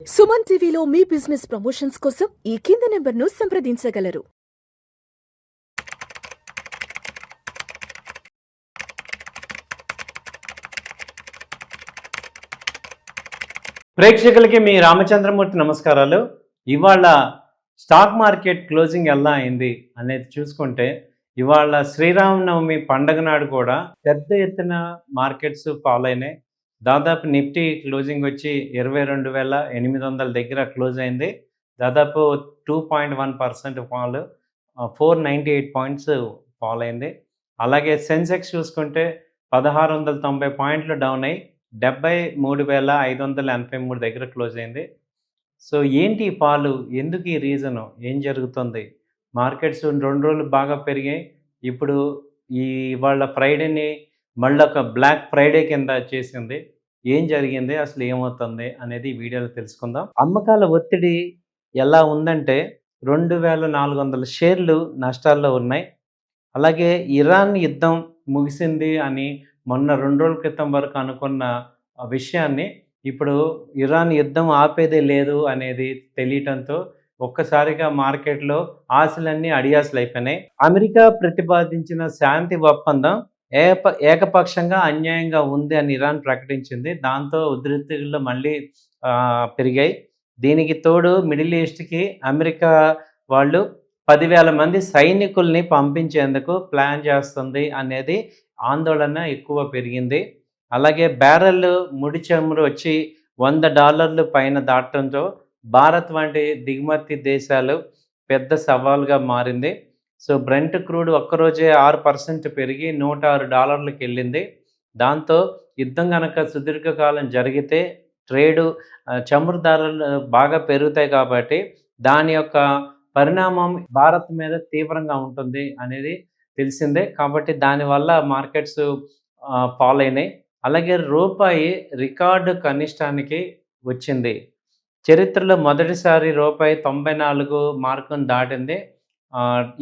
సుమన్ టీవీలో మీ business promotions కోసం ఈ కింది నెంబర్ను సంప్రదించగలరు. ప్రేక్షకులకి మీ రామచంద్రమూర్తి నమస్కారాలు. ఇవాళ స్టాక్ మార్కెట్ క్లోజింగ్ ఎలా అయింది అనేది చూసుకుంటే, ఇవాళ శ్రీరామనవమి పండగ నాడు కూడా పెద్ద ఎత్తున మార్కెట్స్ ఫాలో అయినాయి. దాదాపు నిఫ్టీ క్లోజింగ్ వచ్చి 22,800 దగ్గర క్లోజ్ అయింది. దాదాపు 2.1% ఫాల్, 498 పాయింట్స్ ఫాల్ అయింది. అలాగే సెన్సెక్స్ చూసుకుంటే 1690 పాయింట్లు డౌన్ అయ్యి 73,583 దగ్గర క్లోజ్ అయింది. సో ఏంటి ఈ ఫాలు? ఎందుకు ఈ రీజను? ఏం జరుగుతుంది? మార్కెట్స్ 2 రోజులు బాగా పెరిగాయి. ఇప్పుడు ఇవాళ ఫ్రైడేని మళ్ళీ ఒక బ్లాక్ ఫ్రైడే కింద చేసింది. ఏం జరిగింది? అసలు ఏమవుతుంది అనేది ఈ వీడియోలో తెలుసుకుందాం. అమ్మకాల ఒత్తిడి ఎలా ఉందంటే 2,400 షేర్లు నష్టాల్లో ఉన్నాయి. అలాగే ఇరాన్ యుద్ధం ముగిసింది అని మొన్న 2 రోజుల క్రితం వరకు అనుకున్న విషయాన్ని ఇప్పుడు ఇరాన్ యుద్ధం ఆపేదే లేదు అనేది తెలియటంతో ఒక్కసారిగా మార్కెట్లో ఆశలన్నీ అడియాసలు అయిపోయినాయి. అమెరికా ప్రతిపాదించిన శాంతి ఒప్పందం ఏకపక్షంగా అన్యాయంగా ఉంది అని ఇరాన్ ప్రకటించింది. దాంతో ఉద్రిక్తతలు మళ్ళీ పెరిగాయి. దీనికి తోడు మిడిల్ ఈస్ట్కి అమెరికా వాళ్ళు 10,000 మంది సైనికుల్ని పంపించేందుకు ప్లాన్ చేస్తుంది అనేది ఆందోళన ఎక్కువ పెరిగింది. అలాగే బ్యారెల్ ముడి చమురు వచ్చి $100 పైన దాటడంతో భారత్ వంటి దిగుమతి దేశాలు పెద్ద సవాల్గా మారింది. సో బ్రెంట్ క్రూడ్ ఒక్కరోజే 6% పెరిగి $106కి వెళ్ళింది. దాంతో యుద్ధం కనుక సుదీర్ఘకాలం జరిగితే ట్రేడు చమురు ధరలు బాగా పెరుగుతాయి కాబట్టి దాని యొక్క పరిణామం భారత్ మీద తీవ్రంగా ఉంటుంది అనేది తెలిసిందే. కాబట్టి దానివల్ల మార్కెట్స్ ఫాల్ అయినాయి. అలాగే రూపాయి రికార్డు కనిష్టానికి వచ్చింది. చరిత్రలో మొదటిసారి రూపాయి 94 మార్కును దాటింది.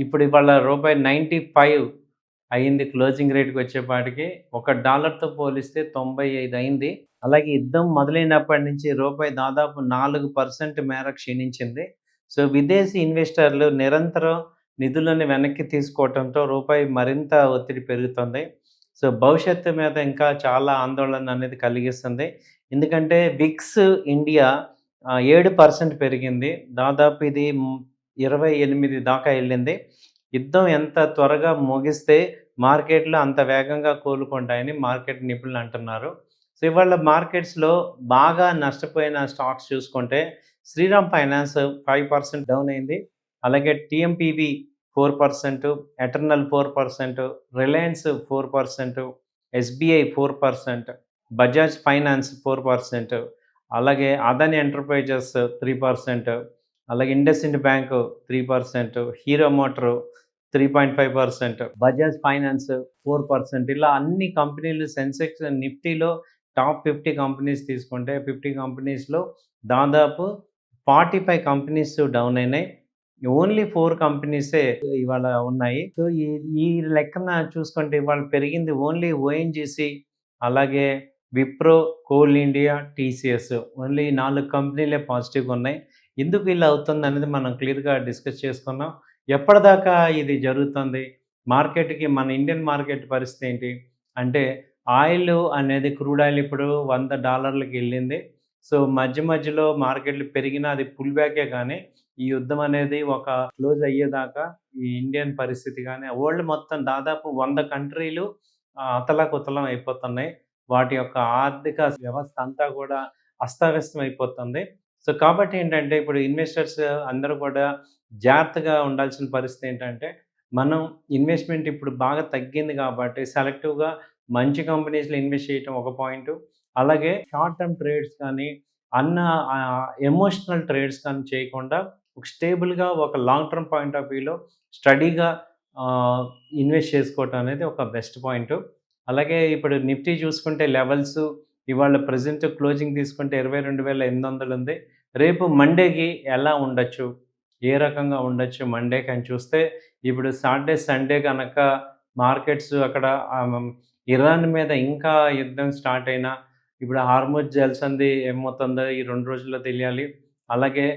ఇప్పుడు ఇవాళ రూపాయి 95 అయింది క్లోజింగ్ రేట్కి వచ్చేపాటికి. $1తో పోలిస్తే 95 అయింది. అలాగే యుద్ధం మొదలైనప్పటి నుంచి రూపాయి దాదాపు 4% మేర క్షీణించింది. సో విదేశీ ఇన్వెస్టర్లు నిరంతరం నిధులను వెనక్కి తీసుకోవడంతో రూపాయి మరింత ఒత్తిడి పెరుగుతుంది. సో భవిష్యత్తు మీద ఇంకా చాలా ఆందోళన అనేది కలిగిస్తుంది. ఎందుకంటే విక్స్ ఇండియా 7% పెరిగింది. దాదాపు ఇది 28 దాకా వెళ్ళింది. యుద్ధం ఎంత త్వరగా ముగిస్తే మార్కెట్లు అంత వేగంగా కోలుకుంటాయని మార్కెట్ నిపుణులు అంటున్నారు. సో ఇవాళ మార్కెట్స్లో బాగా నష్టపోయిన స్టాక్స్ చూసుకుంటే శ్రీరామ్ ఫైనాన్స్ 5% డౌన్ అయింది. అలాగే టీఎంపీవి 4%, eternal 4%, Reliance 4%, SBI 4%, Bajaj finance 4%, అలాగే అదాని ఎంటర్ప్రైజెస్ 3%, అలాగే IndusInd bank 3%, hero motor 3.5%, Bajaj finance 4%. ఇలా అన్ని కంపెనీలు సెన్సెక్స్ నిఫ్టీలో టాప్ 50 కంపెనీస్ తీసుకుంటే 50 కంపెనీస్లో దాదాపు 45 కంపెనీస్ డౌన్ అయినాయి. ఓన్లీ 4 కంపెనీసే ఇవాళ ఉన్నాయి. సో ఈ లెక్కన చూసుకుంటే ఇవాళ పెరిగింది ఓన్లీ ఓఎన్జీసీ, అలాగే Wipro, coal India, TCS. Only 4 కంపెనీలే పాజిటివ్గా ఉన్నాయి. ఎందుకు ఇలా అవుతుంది అనేది మనం క్లియర్గా డిస్కస్ చేసుకున్నాం. ఎప్పటిదాకా ఇది జరుగుతుంది? మార్కెట్కి మన ఇండియన్ మార్కెట్ పరిస్థితి ఏంటి అంటే, ఆయిల్ అనేది క్రూడ్ ఆయిల్ ఇప్పుడు $100కి వెళ్ళింది. సో మధ్యలో మార్కెట్లు పెరిగినా అది పుల్ బ్యాకే. కానీ ఈ యుద్ధం అనేది ఒక క్లోజ్ అయ్యేదాకా ఈ ఇండియన్ పరిస్థితి కానీ వరల్డ్ మొత్తం దాదాపు 100 కంట్రీలు అతలాకుతలం అయిపోతున్నాయి. వాటి యొక్క ఆర్థిక వ్యవస్థ అంతా కూడా అస్తవ్యస్తం అయిపోతుంది. సో కాబట్టి ఏంటంటే ఇప్పుడు ఇన్వెస్టర్స్ అందరూ కూడా జాగ్రత్తగా ఉండాల్సిన పరిస్థితి ఏంటంటే, మనం ఇన్వెస్ట్మెంట్ ఇప్పుడు బాగా తగ్గింది కాబట్టి సెలెక్టివ్గా మంచి కంపెనీస్లో ఇన్వెస్ట్ చేయటం ఒక పాయింట్. అలాగే షార్ట్ టర్మ్ ట్రేడ్స్ కానీ ఎమోషనల్ ట్రేడ్స్ కానీ చేయకుండా ఒక స్టేబుల్గా ఒక లాంగ్ టర్మ్ పాయింట్ ఆఫ్ వ్యూలో స్టడీగా ఇన్వెస్ట్ చేసుకోవటం అనేది ఒక బెస్ట్ పాయింట్. అలాగే ఇప్పుడు నిఫ్టీ చూసుకుంటే లెవెల్స్ ఇవాళ ప్రజెంట్ క్లోజింగ్ తీసుకుంటే 22,800 ఉంది. రేపు మండేకి ఎలా ఉండొచ్చు, ఏ రకంగా ఉండొచ్చు మండేకి అని చూస్తే, ఇప్పుడు సాటర్డే సండే కనుక మార్కెట్స్ అక్కడ ఇరాన్ మీద ఇంకా యుద్ధం స్టార్ట్ అయినా ఇప్పుడు హార్మోజ్ జల్సంది ఏమవుతుందో ఈ 2 రోజుల్లో తెలియాలి. అలాగే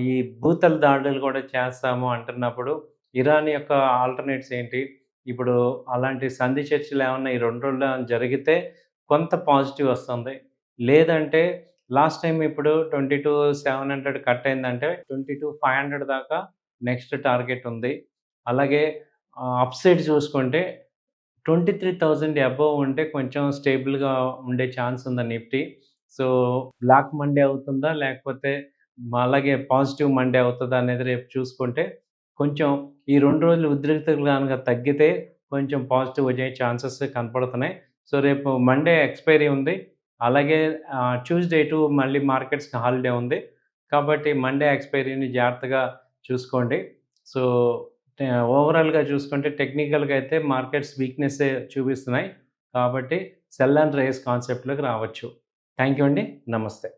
ఈ భూతల దాడులు కూడా చేస్తాము అంటున్నప్పుడు ఇరాన్ యొక్క ఆల్టర్‌నేట్స్ ఏంటి? ఇప్పుడు అలాంటి సంధి చర్చలేమన్నా ఈ 2 రోజుల్లో జరిగితే కొంత పాజిటివ్ వస్తుంది. లేదంటే లాస్ట్ టైమ్ ఇప్పుడు 22,700 కట్ అయిందంటే 22,500 దాకా నెక్స్ట్ టార్గెట్ ఉంది. అలాగే అప్ సైడ్ చూసుకుంటే 23,000 అబోవ్ ఉంటే కొంచెం స్టేబుల్‌గా ఉండే ఛాన్స్ ఉంది నిఫ్టీ. సో, బ్లాక్ మండే అవుతుందా? లేకపోతే అలాగే పాజిటివ్ మండే అవుతదా అనేది రేపు చూసుకుంటే కొంచెం ఈ 2 రోజులు ఉద్రిక్తతలు గనక తగ్గితే కొంచెం పాజిటివ్ వచ్చే ఛాన్సెస్ కనపడుతున్నాయి. సో, రేపు మండే ఎక్స్‌పైరీ ఉంది. అలాగే ట్యూస్‌డే మళ్ళీ మార్కెట్స్‌కి హాలిడే ఉంది. కాబట్టి మండే ఎక్స్‌పైరీని జాగ్రత్తగా చూసుకోండి. సో, ఓవరాల్‌గా చూసుకుంటే టెక్నికల్‌గా అయితే మార్కెట్స్ వీక్‌నెస్సే చూపిస్తున్నాయి. కాబట్టి సెల్ అండ్ రైజ్ కాన్సెప్ట్‌లోకి రావచ్చు. థాంక్ యూ అండి. నమస్తే.